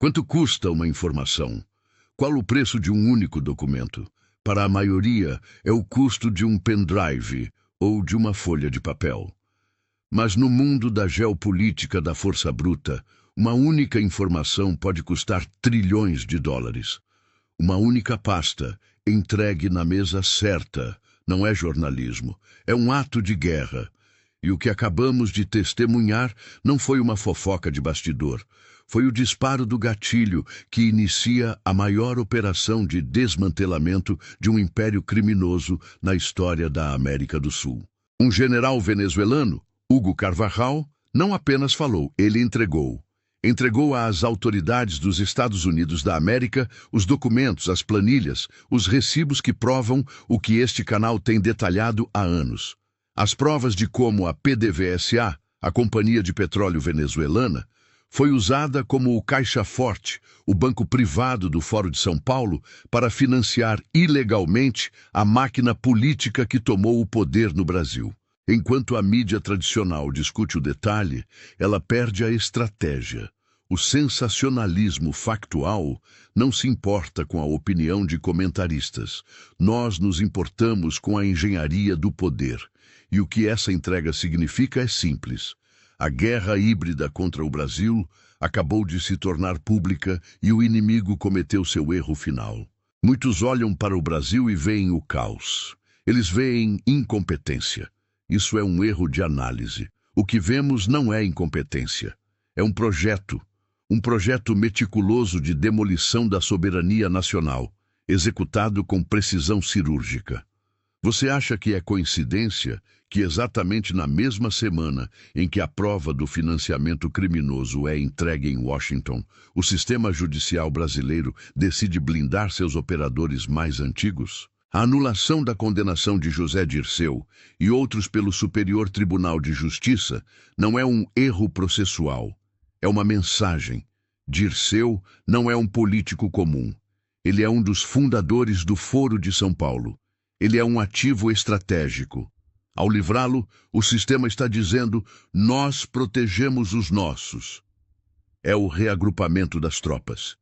Quanto custa uma informação? Qual o preço de um único documento? Para a maioria, é o custo de um pendrive ou de uma folha de papel. Mas no mundo da geopolítica da força bruta, uma única informação pode custar trilhões de dólares. Uma única pasta, entregue na mesa certa, não é jornalismo, é um ato de guerra. E o que acabamos de testemunhar não foi uma fofoca de bastidor. Foi o disparo do gatilho que inicia a maior operação de desmantelamento de um império criminoso na história da América do Sul. Um general venezuelano, Hugo Carvajal, não apenas falou, ele entregou. Entregou às autoridades dos Estados Unidos da América os documentos, as planilhas, os recibos que provam o que este canal tem detalhado há anos. As provas de como a PDVSA, a Companhia de Petróleo Venezuelana, foi usada como o caixa forte, o banco privado do Fórum de São Paulo, para financiar ilegalmente a máquina política que tomou o poder no Brasil. Enquanto a mídia tradicional discute o detalhe, ela perde a estratégia. O sensacionalismo factual não se importa com a opinião de comentaristas. Nós nos importamos com a engenharia do poder. E o que essa entrega significa é simples. A guerra híbrida contra o Brasil acabou de se tornar pública e o inimigo cometeu seu erro final. Muitos olham para o Brasil e veem o caos. Eles veem incompetência. Isso é um erro de análise. O que vemos não é incompetência. É um projeto meticuloso de demolição da soberania nacional, executado com precisão cirúrgica. Você acha que é coincidência que exatamente na mesma semana em que a prova do financiamento criminoso é entregue em Washington, o sistema judicial brasileiro decide blindar seus operadores mais antigos? A anulação da condenação de José Dirceu e outros pelo Superior Tribunal de Justiça não é um erro processual, é uma mensagem. Dirceu não é um político comum. Ele é um dos fundadores do Foro de São Paulo. Ele é um ativo estratégico. Ao livrá-lo, o sistema está dizendo: nós protegemos os nossos. É o reagrupamento das tropas.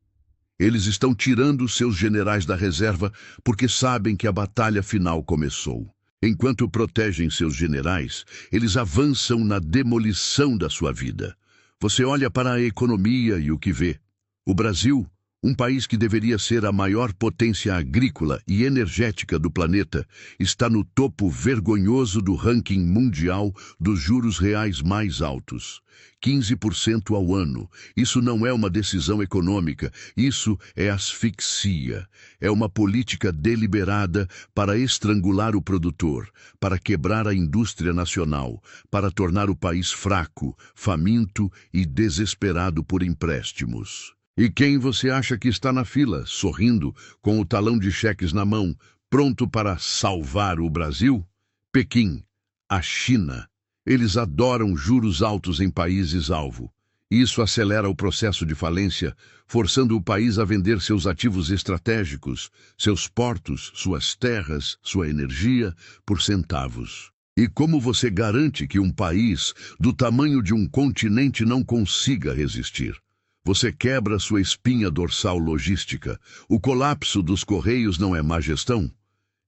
Eles estão tirando seus generais da reserva porque sabem que a batalha final começou. Enquanto protegem seus generais, eles avançam na demolição da sua vida. Você olha para a economia e o que vê? O Brasil, um país que deveria ser a maior potência agrícola e energética do planeta, está no topo vergonhoso do ranking mundial dos juros reais mais altos. 15% ao ano. Isso não é uma decisão econômica, isso é asfixia. É uma política deliberada para estrangular o produtor, para quebrar a indústria nacional, para tornar o país fraco, faminto e desesperado por empréstimos. E quem você acha que está na fila, sorrindo, com o talão de cheques na mão, pronto para salvar o Brasil? Pequim, a China. Eles adoram juros altos em países-alvo. Isso acelera o processo de falência, forçando o país a vender seus ativos estratégicos, seus portos, suas terras, sua energia, por centavos. E como você garante que um país do tamanho de um continente não consiga resistir? Você quebra sua espinha dorsal logística. O colapso dos Correios não é má gestão?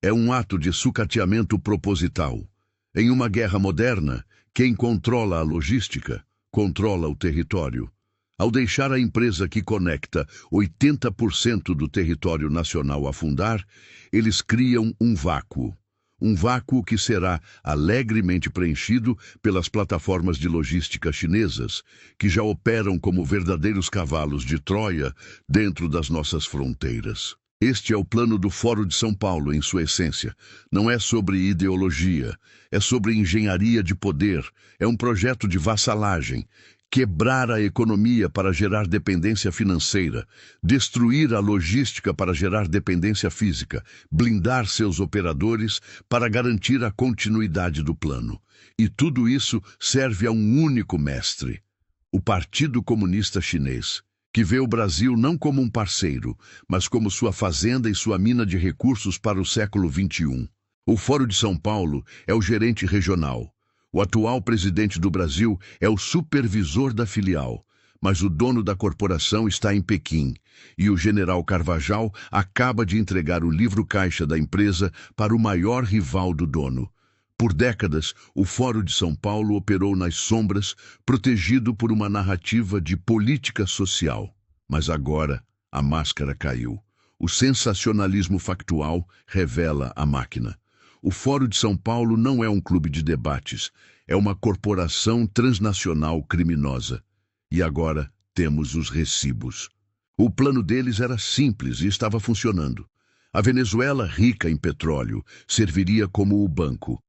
É um ato de sucateamento proposital. Em uma guerra moderna, quem controla a logística, controla o território. Ao deixar a empresa que conecta 80% do território nacional afundar, eles criam um vácuo. Um vácuo que será alegremente preenchido pelas plataformas de logística chinesas, que já operam como verdadeiros cavalos de Troia dentro das nossas fronteiras. Este é o plano do Fórum de São Paulo, em sua essência. Não é sobre ideologia, é sobre engenharia de poder, é um projeto de vassalagem. Quebrar a economia para gerar dependência financeira, destruir a logística para gerar dependência física, blindar seus operadores para garantir a continuidade do plano. E tudo isso serve a um único mestre, o Partido Comunista Chinês, que vê o Brasil não como um parceiro, mas como sua fazenda e sua mina de recursos para o século XXI. O Fórum de São Paulo é o gerente regional. O atual presidente do Brasil é o supervisor da filial, mas o dono da corporação está em Pequim e o general Carvajal acaba de entregar o livro-caixa da empresa para o maior rival do dono. Por décadas, o Fórum de São Paulo operou nas sombras, protegido por uma narrativa de política social. Mas agora, a máscara caiu. O sensacionalismo factual revela a máquina. O Fórum de São Paulo não é um clube de debates, é uma corporação transnacional criminosa. E agora temos os recibos. O plano deles era simples e estava funcionando. A Venezuela, rica em petróleo, serviria como o banco.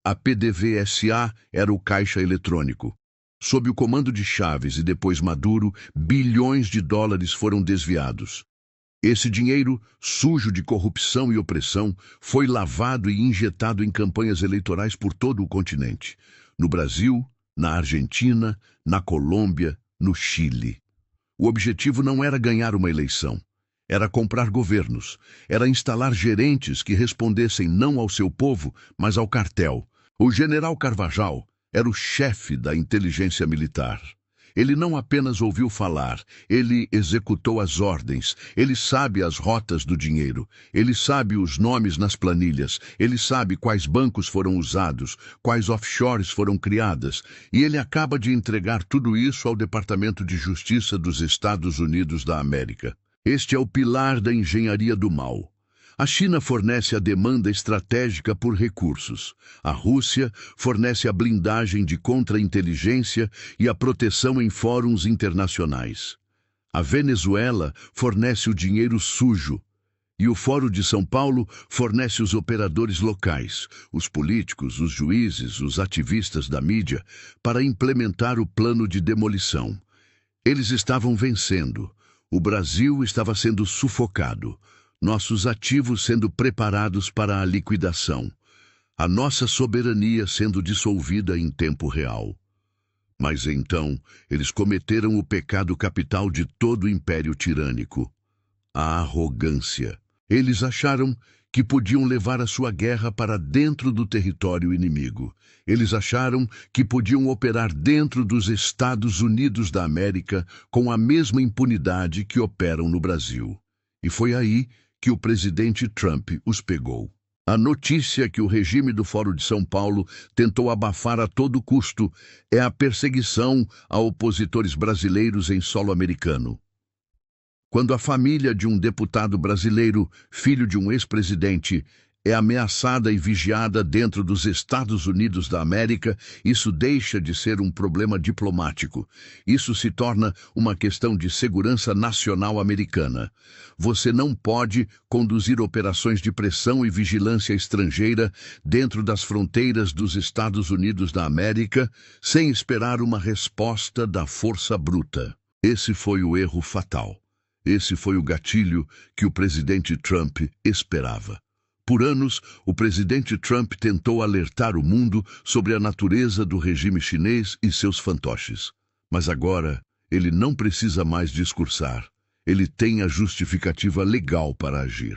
A PDVSA era o caixa eletrônico. Sob o comando de Chávez e depois Maduro, bilhões de dólares foram desviados. Esse dinheiro, sujo de corrupção e opressão, foi lavado e injetado em campanhas eleitorais por todo o continente. No Brasil, na Argentina, na Colômbia, no Chile. O objetivo não era ganhar uma eleição. Era comprar governos. Era instalar gerentes que respondessem não ao seu povo, mas ao cartel. O general Carvajal era o chefe da inteligência militar. Ele não apenas ouviu falar, ele executou as ordens, ele sabe as rotas do dinheiro, ele sabe os nomes nas planilhas, ele sabe quais bancos foram usados, quais offshores foram criadas, e ele acaba de entregar tudo isso ao Departamento de Justiça dos Estados Unidos da América. Este é o pilar da engenharia do mal. A China fornece a demanda estratégica por recursos. A Rússia fornece a blindagem de contra-inteligência e a proteção em fóruns internacionais. A Venezuela fornece o dinheiro sujo. E o Fórum de São Paulo fornece os operadores locais, os políticos, os juízes, os ativistas da mídia, para implementar o plano de demolição. Eles estavam vencendo. O Brasil estava sendo sufocado. Nossos ativos sendo preparados para a liquidação, a nossa soberania sendo dissolvida em tempo real. Mas então, eles cometeram o pecado capital de todo o império tirânico, a arrogância. Eles acharam que podiam levar a sua guerra para dentro do território inimigo. Eles acharam que podiam operar dentro dos Estados Unidos da América com a mesma impunidade que operam no Brasil. E foi aí que o presidente Trump os pegou. A notícia que o regime do Fórum de São Paulo tentou abafar a todo custo é a perseguição a opositores brasileiros em solo americano. Quando a família de um deputado brasileiro, filho de um ex-presidente, é ameaçada e vigiada dentro dos Estados Unidos da América, isso deixa de ser um problema diplomático. Isso se torna uma questão de segurança nacional americana. Você não pode conduzir operações de pressão e vigilância estrangeira dentro das fronteiras dos Estados Unidos da América sem esperar uma resposta da força bruta. Esse foi o erro fatal. Esse foi o gatilho que o presidente Trump esperava. Por anos, o presidente Trump tentou alertar o mundo sobre a natureza do regime chinês e seus fantoches. Mas agora, ele não precisa mais discursar. Ele tem a justificativa legal para agir.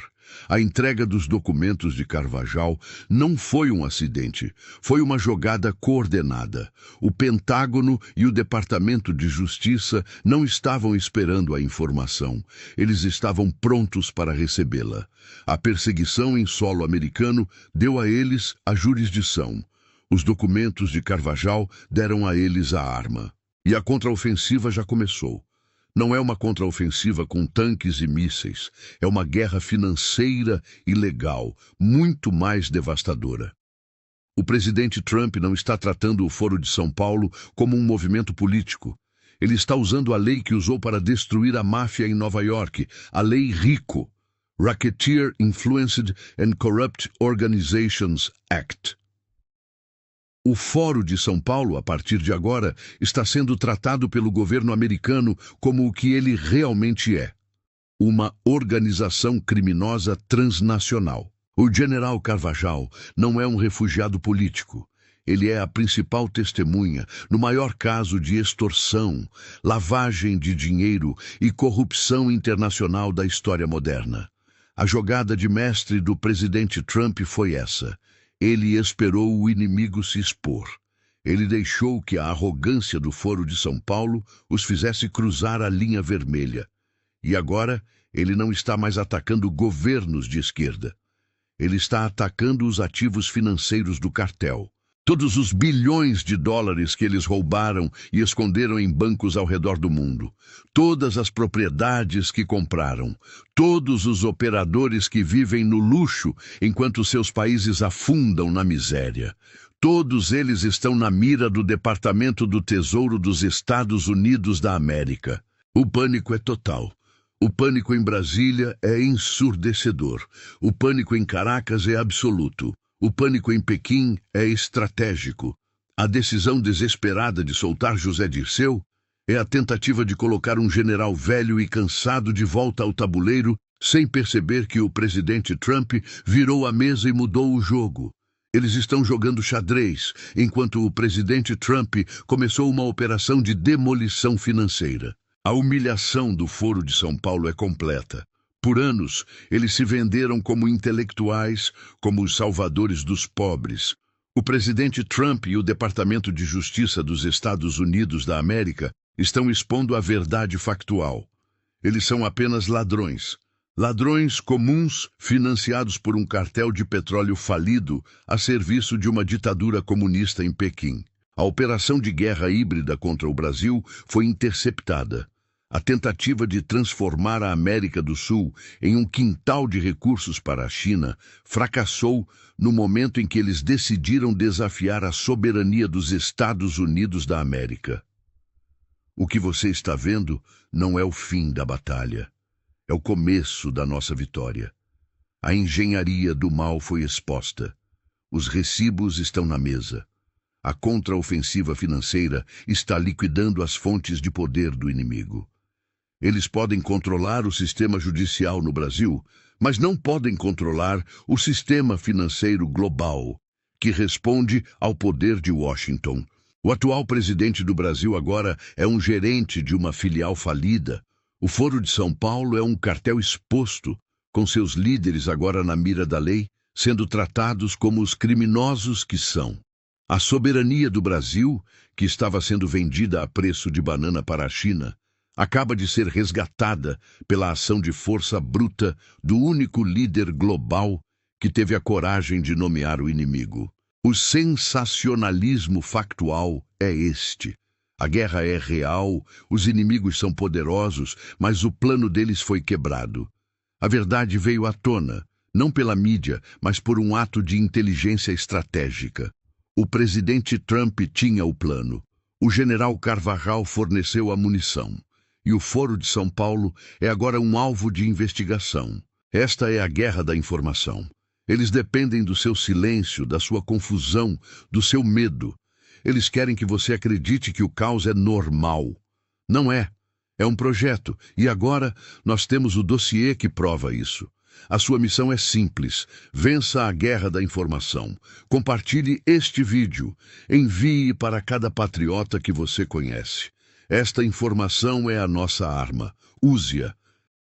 A entrega dos documentos de Carvajal não foi um acidente, foi uma jogada coordenada. O Pentágono e o Departamento de Justiça não estavam esperando a informação. Eles estavam prontos para recebê-la. A perseguição em solo americano deu a eles a jurisdição. Os documentos de Carvajal deram a eles a arma. E a contraofensiva já começou. Não é uma contraofensiva com tanques e mísseis. É uma guerra financeira e legal, muito mais devastadora. O presidente Trump não está tratando o Foro de São Paulo como um movimento político. Ele está usando a lei que usou para destruir a máfia em Nova York, a Lei RICO, Racketeer Influenced and Corrupt Organizations Act. O Fórum de São Paulo, a partir de agora, está sendo tratado pelo governo americano como o que ele realmente é: uma organização criminosa transnacional. O general Carvajal não é um refugiado político. Ele é a principal testemunha no maior caso de extorsão, lavagem de dinheiro e corrupção internacional da história moderna. A jogada de mestre do presidente Trump foi essa. Ele esperou o inimigo se expor. Ele deixou que a arrogância do Foro de São Paulo os fizesse cruzar a linha vermelha. E agora ele não está mais atacando governos de esquerda. Ele está atacando os ativos financeiros do cartel. Todos os bilhões de dólares que eles roubaram e esconderam em bancos ao redor do mundo. Todas as propriedades que compraram. Todos os operadores que vivem no luxo enquanto seus países afundam na miséria. Todos eles estão na mira do Departamento do Tesouro dos Estados Unidos da América. O pânico é total. O pânico em Brasília é ensurdecedor. O pânico em Caracas é absoluto. O pânico em Pequim é estratégico. A decisão desesperada de soltar José Dirceu é a tentativa de colocar um general velho e cansado de volta ao tabuleiro sem perceber que o presidente Trump virou a mesa e mudou o jogo. Eles estão jogando xadrez, enquanto o presidente Trump começou uma operação de demolição financeira. A humilhação do Foro de São Paulo é completa. Por anos, eles se venderam como intelectuais, como os salvadores dos pobres. O presidente Trump e o Departamento de Justiça dos Estados Unidos da América estão expondo a verdade factual. Eles são apenas ladrões. Ladrões comuns financiados por um cartel de petróleo falido a serviço de uma ditadura comunista em Pequim. A operação de guerra híbrida contra o Brasil foi interceptada. A tentativa de transformar a América do Sul em um quintal de recursos para a China fracassou no momento em que eles decidiram desafiar a soberania dos Estados Unidos da América. O que você está vendo não é o fim da batalha. É o começo da nossa vitória. A engenharia do mal foi exposta. Os recibos estão na mesa. A contraofensiva financeira está liquidando as fontes de poder do inimigo. Eles podem controlar o sistema judicial no Brasil, mas não podem controlar o sistema financeiro global, que responde ao poder de Washington. O atual presidente do Brasil agora é um gerente de uma filial falida. O Foro de São Paulo é um cartel exposto, com seus líderes agora na mira da lei, sendo tratados como os criminosos que são. A soberania do Brasil, que estava sendo vendida a preço de banana para a China, acaba de ser resgatada pela ação de força bruta do único líder global que teve a coragem de nomear o inimigo. O sensacionalismo factual é este. A guerra é real, os inimigos são poderosos, mas o plano deles foi quebrado. A verdade veio à tona, não pela mídia, mas por um ato de inteligência estratégica. O presidente Trump tinha o plano. O general Carvajal forneceu a munição. E o Foro de São Paulo é agora um alvo de investigação. Esta é a guerra da informação. Eles dependem do seu silêncio, da sua confusão, do seu medo. Eles querem que você acredite que o caos é normal. Não é. É um projeto. E agora nós temos o dossiê que prova isso. A sua missão é simples. Vença a guerra da informação. Compartilhe este vídeo. Envie para cada patriota que você conhece. Esta informação é a nossa arma. Use-a.